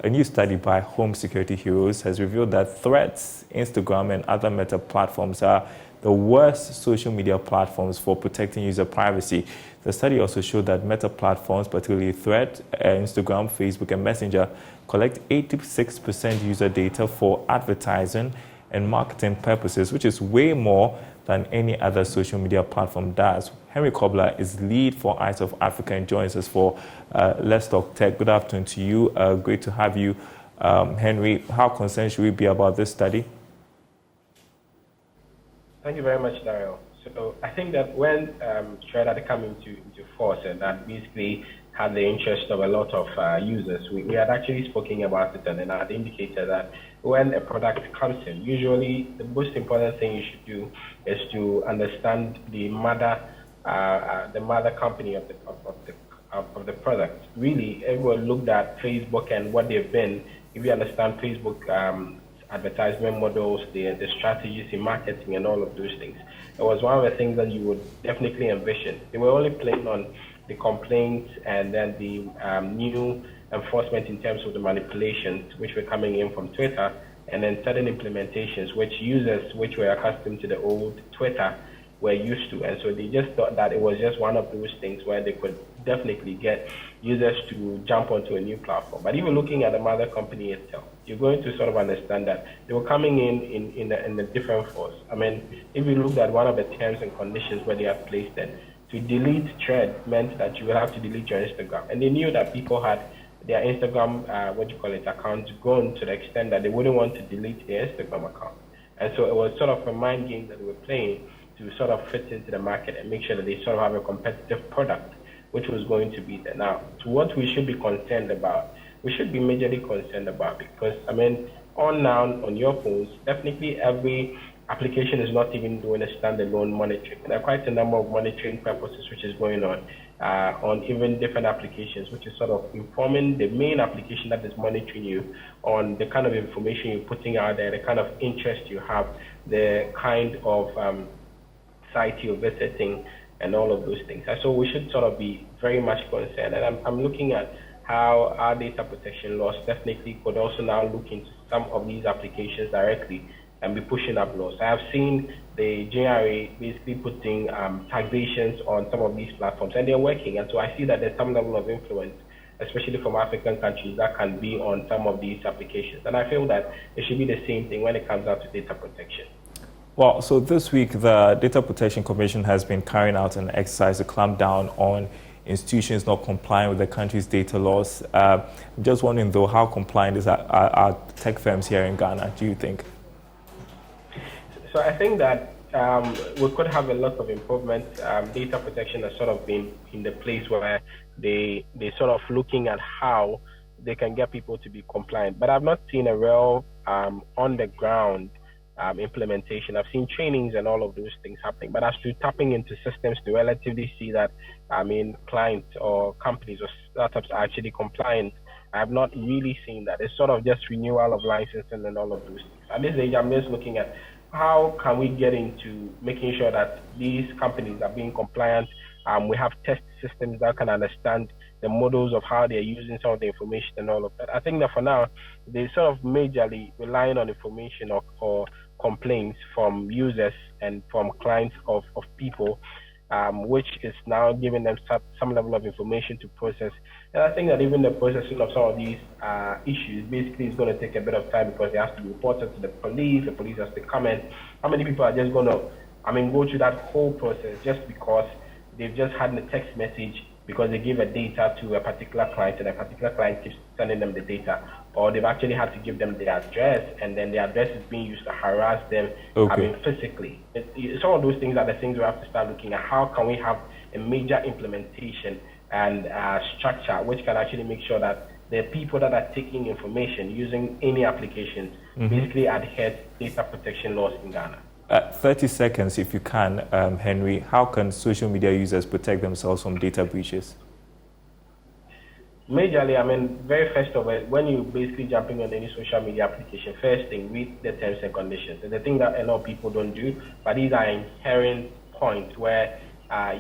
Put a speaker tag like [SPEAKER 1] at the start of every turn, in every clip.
[SPEAKER 1] A new study by Home Security Heroes has revealed that Threads, Instagram, and other Meta platforms are the worst social media platforms for protecting user privacy. The study also showed that Meta platforms, particularly Threads, Instagram, Facebook, and Messenger, collect 86% user data for advertising and marketing purposes, which is way more than any other social media platform does. Henry Kobler is lead for Eyes of Africa and joins us for Let's Talk Tech. Good afternoon to you. Great to have you, Henry. How concerned should we be about this study?
[SPEAKER 2] Thank you very much, Daryl. So I think that when Thread had come into force and that basically had the interest of a lot of users, we had actually spoken about it and then I had indicated that when a product comes in, usually the most important thing you should do is to understand the mother company of the product. Really, everyone looked at Facebook and what they've been. If you understand Facebook advertisement models, the strategies in marketing and all of those things, it was one of the things that you would definitely envision. They were only playing on the complaints and then the new enforcement in terms of the manipulations which were coming in from Twitter, and then certain implementations which users which were accustomed to the old Twitter were used to. And so they just thought that it was just one of those things where they could definitely get users to jump onto a new platform. But even looking at the mother company itself, you're going to sort of understand that they were coming in a different force. I mean, if you looked at one of the terms and conditions where they have placed it, to delete Thread meant that you would have to delete your Instagram. And they knew that people had their Instagram, accounts grown to the extent that they wouldn't want to delete their Instagram account. And so it was sort of a mind game that they were playing to sort of fit into the market and make sure that they sort of have a competitive product, which was going to be there. Now, to what we should be concerned about, we should be majorly concerned about, because, I mean, on your phones, definitely every application is not even doing a standalone monitoring. There are quite a number of monitoring purposes which is going on even different applications, which is sort of informing the main application that is monitoring you on the kind of information you're putting out there, the kind of interest you have, the kind of site you're visiting, and all of those things. And so we should sort of be very much concerned. And I'm looking at how our data protection laws definitely could also now look into some of these applications directly and be pushing up laws. I have seen the JRA basically putting taxations on some of these platforms, and they're working. And so I see that there's some level of influence, especially from African countries, that can be on some of these applications. And I feel that it should be the same thing when it comes out to data protection.
[SPEAKER 1] Well, so this week, the Data Protection Commission has been carrying out an exercise to clamp down on institutions not complying with the country's data laws. I'm just wondering, though, how compliant are tech firms here in Ghana, do you think?
[SPEAKER 2] So I think that we could have a lot of improvement. Data protection has sort of been in the place where they sort of looking at how they can get people to be compliant. But I've not seen a real on the ground implementation. I've seen trainings and all of those things happening. But as to tapping into systems to relatively see that, clients or companies or startups are actually compliant, I have not really seen that. It's sort of just renewal of licensing and all of those things. At this age, I'm just looking at how can we get into making sure that these companies are being compliant. We have test systems that can understand the models of how they're using some of the information and all of that. I think that for now, they're sort of majorly relying on information or complaints from users and from clients of people, which is now giving them some level of information to process. And I think that even the processing of some of these issues basically is going to take a bit of time, because it has to be reported to the police has to come in. How many people are just going to, go through that whole process just because they've just had a text message because they give a data to a particular client and a particular client keeps sending them the data, or they've actually had to give them their address and then the address is being used to harass them physically. Some of those things are the things we have to start looking at. How can we have a major implementation and structure which can actually make sure that the people that are taking information using any applications basically adhere to data protection laws in Ghana?
[SPEAKER 1] 30 seconds, if you can, Henry. How can social media users protect themselves from data breaches?
[SPEAKER 2] Majorly, very first of all, when you basically jumping on any social media application, first thing, read the terms and conditions. And the thing that a lot of people don't do, but these are inherent points where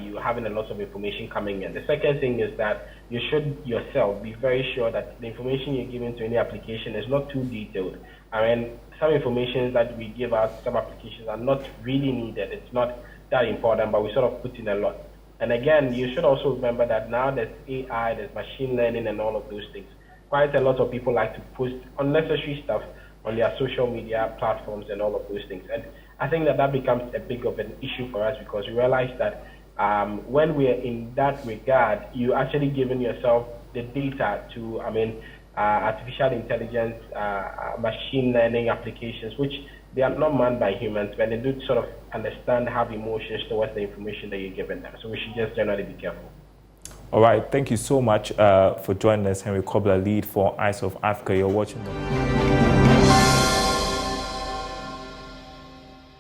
[SPEAKER 2] you're having a lot of information coming in. The second thing is that you should yourself be very sure that the information you're giving to any application is not too detailed. I mean, some information that we give out, some applications are not really needed. It's not that important, but we sort of put in a lot. And again, you should also remember that now there's AI, there's machine learning and all of those things. Quite a lot of people like to post unnecessary stuff on their social media platforms and all of those things. And I think that becomes a big of an issue for us, because we realize that when we're in that regard, you actually giving yourself the data to, artificial intelligence, machine learning applications, which they are not manned by humans, but they do sort of understand, have emotions towards the information that you're giving them. So we should just generally be careful.
[SPEAKER 1] All right. Thank you so much for joining us, Henry Kobler, lead for Eyes of Africa. You're watching them.